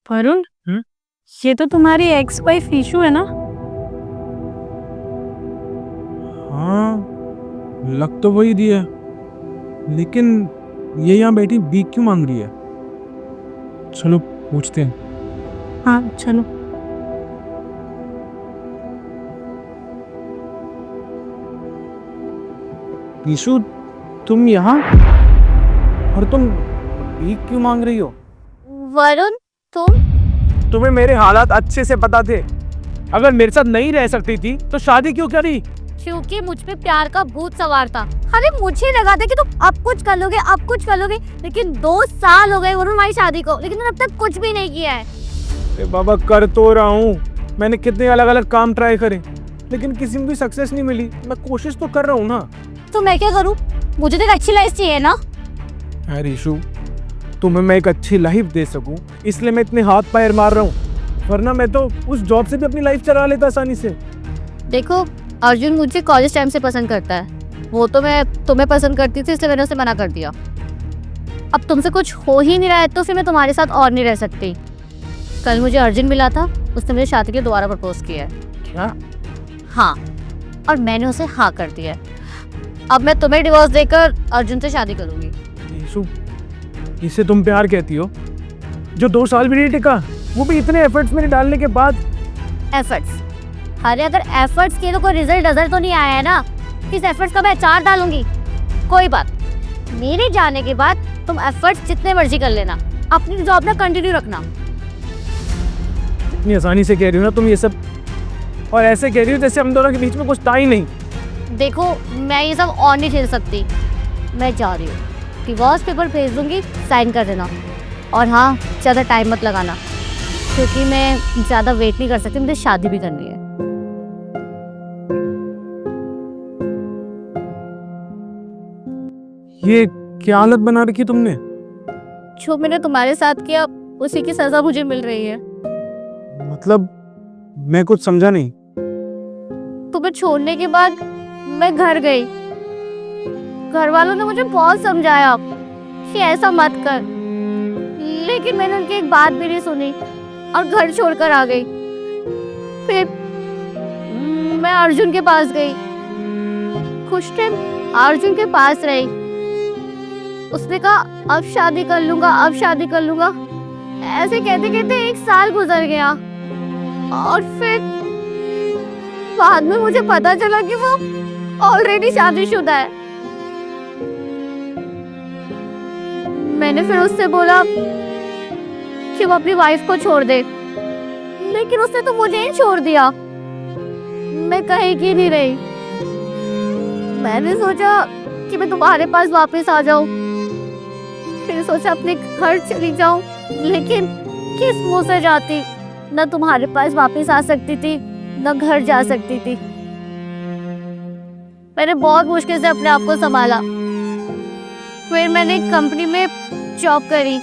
वरुण, ये तो तुम्हारी एक्स वाइफ ईशू है ना? हाँ, लग तो वही रही है, लेकिन ये यहाँ बैठी भीख क्यों मांग रही है? चलो पूछते हैं। हाँ चलो। ईशु, तुम यहाँ? और तुम भीख क्यों मांग रही हो? वरुण, तुम्हें मेरे हालात अच्छे से पता थे। अगर मेरे साथ नहीं रह सकती थी तो शादी क्यों करी? क्योंकि मुझ पे प्यार का भूत सवार था। अरे मुझे लगा था कि तुम अब कुछ कर लोगे, अब कुछ कर लोगे, लेकिन 2 साल हो गए वरुण हमारी शादी को, लेकिन तुमने अब तक कुछ भी नहीं किया है। अरे बाबा, कर तो रहा हूँ। मैंने कितने अलग अलग काम ट्राई करे, लेकिन किसी में भी सक्सेस नहीं मिली। मैं कोशिश तो कर रहा हूँ ना। तो मैं क्या करूँ? मुझे तो एक अच्छी लाइफ चाहिए ना। यार ईशु, तुम्हें मैं एक अच्छी लाइफ दे सकूं, इसलिए मैं इतने हाथ पैर मार रहा हूँ, वरना मैं तो उस जॉब से भी अपनी लाइफ चला लेता आसानी से। देखो, अर्जुन मुझे कॉलेज टाइम से पसंद करता है। वो तो मैं तुम्हें पसंद करती थी, इसलिए मैंने उसे मना कर दिया। अब तुमसे कुछ हो ही नहीं रहा है तो फिर मैं तुम्हारे साथ और नहीं रह सकती। कल मुझे अर्जुन मिला था, उसने मुझे शादी के लिए दोबारा प्रपोज किया है। क्या? हाँ, और मैंने उसे हाँ कर दिया है। अब मैं तुम्हें डिवोर्स देकर अर्जुन से शादी करूंगी। ईशु, इसे तुम प्यार कहती हो? जो 2 साल भी नहीं टिका, वो भी इतने एफर्ट्स मेरे डालने के बाद। एफर्ट्स? अरे अगर एफर्ट्स के तो कोई रिजल्ट नजर तो नहीं आया है ना। इस एफर्ट्स का मैं अचार डालूंगी। कोई बात, मेरे जाने के बाद तुम एफर्ट्स जितने मर्जी कर लेना, अपनी जॉब ना कंटिन्यू रखना। इतनी आसानी से कह रही हो ना तुम ये सब, और ऐसे कह रही हो जैसे हम दोनों के बीच में कुछ था ही नहीं। देखो, मैं ये सब और नहीं झेल सकती। मैं जा रही हूँ, डिवोर्स पेपर भेज दूंगी, साइन कर देना। और हाँ, ज़्यादा टाइम मत लगाना, क्योंकि मैं ज़्यादा वेट नहीं कर सकती, मुझे शादी भी करनी है। ये क्या हालत बना रखी तुमने? जो मैंने तुम्हारे साथ किया, उसी की सजा मुझे मिल रही है। मतलब मैं कुछ समझा नहीं। तुम्हें छोड़ने के बाद मैं घर गई। घर वालों ने मुझे बहुत समझाया कि ऐसा मत कर, लेकिन मैंने उनकी एक बात भी नहीं सुनी और घर छोड़कर आ गई। फिर मैं अर्जुन के पास गई, कुछ टाइम अर्जुन के पास रही। उसने कहा अब शादी कर लूंगा, अब शादी कर लूंगा। ऐसे कहते कहते 1 साल गुजर गया, और फिर बाद में मुझे पता चला कि वो ऑलरेडी शादीशुदा है। मैंने फिर उससे बोला कि वो अपनी वाइफ को छोड़ दे, लेकिन उसने तो मुझे ही छोड़ दिया। मैं कहीं की नहीं रही। मैंने सोचा कि मैं तुम्हारे पास वापस आ जाऊं, फिर सोचा अपने घर चली जाऊं, लेकिन किस मुंह से जाती? न तुम्हारे पास वापस आ सकती थी, न घर जा सकती थी। मैंने बहुत मुश्किल से अपने आप को संभाला। फिर मैंने एक कंपनी में जॉब करी।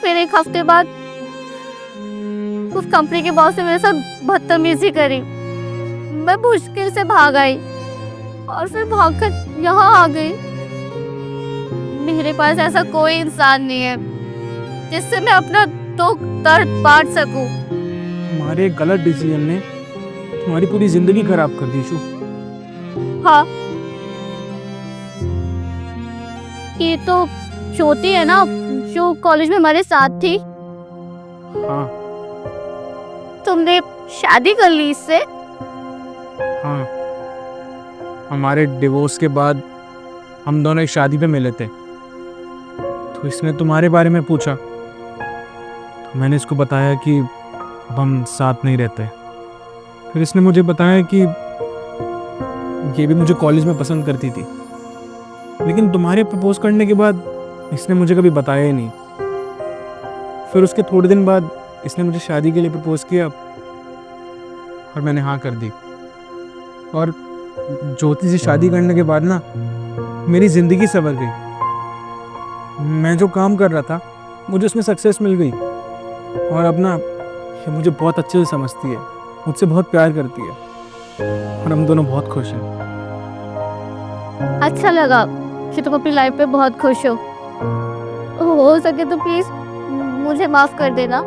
फिर 1 हफ्ते बाद उस कंपनी के बॉस ने मेरे साथ बदतमीजी करी। मैं मुश्किल से भाग आई और फिर भागकर यहाँ आ गई। मेरे पास ऐसा कोई इंसान नहीं है जिससे मैं अपना दुख दर्द बांट सकूं। तुम्हारे गलत डिसीजन ने तुम्हारी पूरी जिंदगी खराब कर दी ईशु। हाँ, ये तो ज्योति है ना, जो कॉलेज में हमारे साथ थी। हाँ तुमने शादी कर ली इससे? हाँ, हमारे डिवोर्स के बाद हम दोनों एक शादी पे मिले थे, तो इसने तुम्हारे बारे में पूछा, तो मैंने इसको बताया कि अब हम साथ नहीं रहते। फिर इसने मुझे बताया कि ये भी मुझे कॉलेज में पसंद करती थी, लेकिन तुम्हारे प्रपोज करने के बाद इसने मुझे कभी बताया ही नहीं। फिर उसके थोड़े दिन बाद इसने मुझे शादी के लिए प्रपोज किया और मैंने हाँ कर दी। और ज्योति से शादी करने के बाद ना मेरी ज़िंदगी संवर गई। मैं जो काम कर रहा था मुझे उसमें सक्सेस मिल गई, और अब ना ये मुझे बहुत अच्छे से समझती है, मुझसे बहुत प्यार करती है, और हम दोनों बहुत खुश हैं। अच्छा लगा कि तुम अपनी लाइफ पे बहुत खुश हो सके तो प्लीज मुझे माफ कर देना।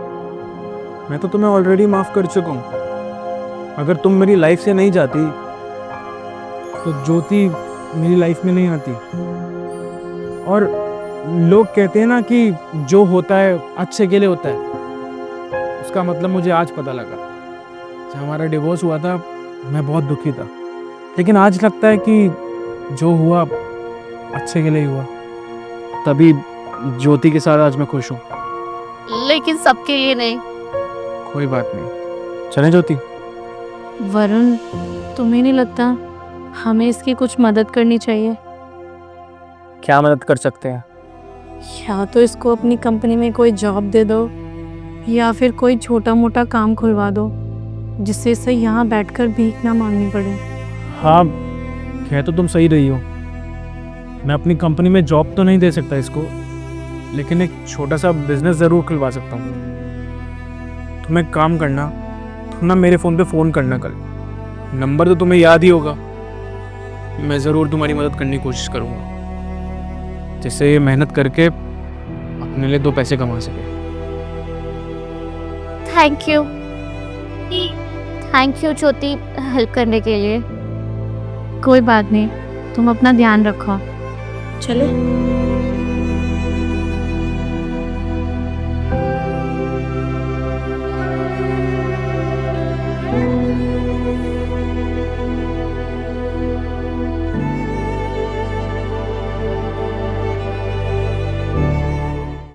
मैं तो तुम्हें ऑलरेडी माफ़ कर चुका हूँ। अगर तुम मेरी लाइफ से नहीं जाती तो ज्योति मेरी लाइफ में नहीं आती। और लोग कहते हैं ना कि जो होता है अच्छे के लिए होता है, उसका मतलब मुझे आज पता लगा। जब हमारा डिवोर्स हुआ था मैं बहुत दुखी था, लेकिन आज लगता है कि जो हुआ अच्छे के लिए ही हुआ। तभी ज्योति के साथ आज मैं खुश हूँ। लेकिन सबके लिए नहीं। कोई बात नहीं, चलें ज्योति। वरुण, तुम्हें नहीं लगता हमें इसकी कुछ मदद करनी चाहिए? क्या मदद कर सकते हैं? या तो इसको अपनी कंपनी में कोई जॉब दे दो, या फिर कोई छोटा मोटा काम खुलवा दो जिससे इसे यहाँ बैठकर भीख ना मांगनी पड़े। हाँ, कह तो तुम सही रही हो। मैं अपनी कंपनी में जॉब तो नहीं दे सकता इसको, लेकिन एक छोटा सा बिजनेस ज़रूर खुलवा सकता हूँ। तुम एक काम करना, तुम ना मेरे फ़ोन पे फ़ोन करना कल। नंबर तो तुम्हें याद ही होगा। मैं ज़रूर तुम्हारी मदद करने की कोशिश करूँगा, जिससे ये मेहनत करके अपने लिए 2 पैसे कमा सके। थैंक यू ज्योति, हेल्प करने के लिए। कोई बात नहीं, तुम अपना ध्यान रखो। चलो।